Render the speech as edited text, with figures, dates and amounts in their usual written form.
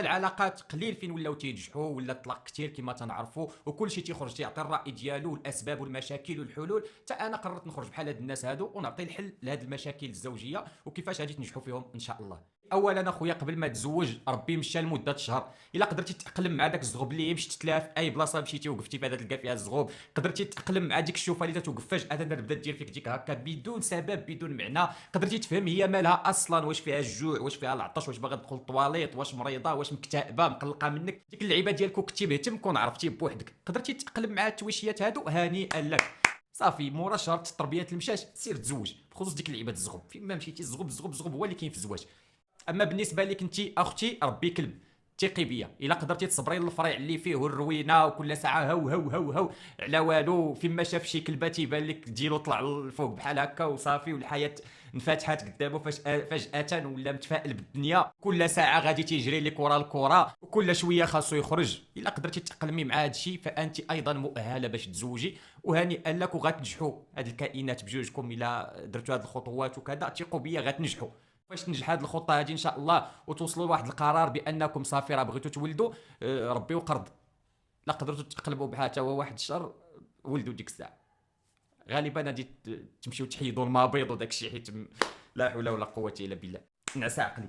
العلاقات قليل فين ولاو تينجحوا، ولا الطلاق كثير كما تنعرفوا، وكل شيء تيخرج تيعطي الراي ديالو والاسباب والمشاكل والحلول. حتى انا قررت نخرج بحال هاد الناس هادو ونعطي الحل لهاد المشاكل الزوجيه وكيفاش غادي تنجحوا فيهم ان شاء الله. اولا اخويا، قبل ما تزوج ربي مشى لمده شهر، الا قدرتي تتاقلم مع داك الزغوب اللي يمشي تتلاها في اي بلاصه مشيتي وقفتي فيها تلقى فيها الزغوب، قدرتي تتاقلم مع ديك الشوفه اللي تتوقف فجاه بدات دير فيك ديك هكا بدون سبب بدون معنى، قدرتي تفهم هي مالها اصلا، واش فيها الجوع، واش فيها العطش، واش باغا تدخل الطواليط، واش مريضه، واش مكتئبه مقلقه منك، ديك اللعيبه ديالك كنتي مهتم كون عرفتي بوحدك، قدرتي تتاقلم مع التويشيات هادو، هانيئا لك. صافي مورا شهر تربيه المشاش سير تزوج، بخصوص ديك اللعيبه الزغب فين ما مشيتي الزغب الزغب الزغب هو اللي كاين في الزواج. اما بالنسبه لك انت اختي، ربي كلب، ثقي بيا، الا قدرتي تصبري للفريع اللي فيه الروينه وكل ساعه هو هو هو هو على والو، فين ما شاف شي كلبه تيبان لك ديالو طلع للفوق بحال هكا وصافي، والحياه انفتحت قدامه فجاه ولا متفائل بالدنيا، كل ساعه غادي تيجري لك ورا الكره وكل شويه خاصو يخرج. الا قدرتي تتاقلمي مع هذا الشيء فانت ايضا مؤهله باش تزوجي، وهنيئا لك وغتنجحوا. هاد الكائنات بجوجكم الا درتوا هاد الخطوات وكذا ثقوا بيا غتنجحوا. فاش تنجح هذه الخطه هذه ان شاء الله وتوصلوا لواحد القرار بانكم صافي راه بغيتوا تولدوا، ربي وقرض، لا قدرتوا تقلبوا بحال حتى هو واحد الشهر ولدوا ديك الساعه. غالبا غادي تمشيو تحيدوا المبيض وداك الشيء، حيت لا حول ولا قوه الا بالله، نعس عقلي.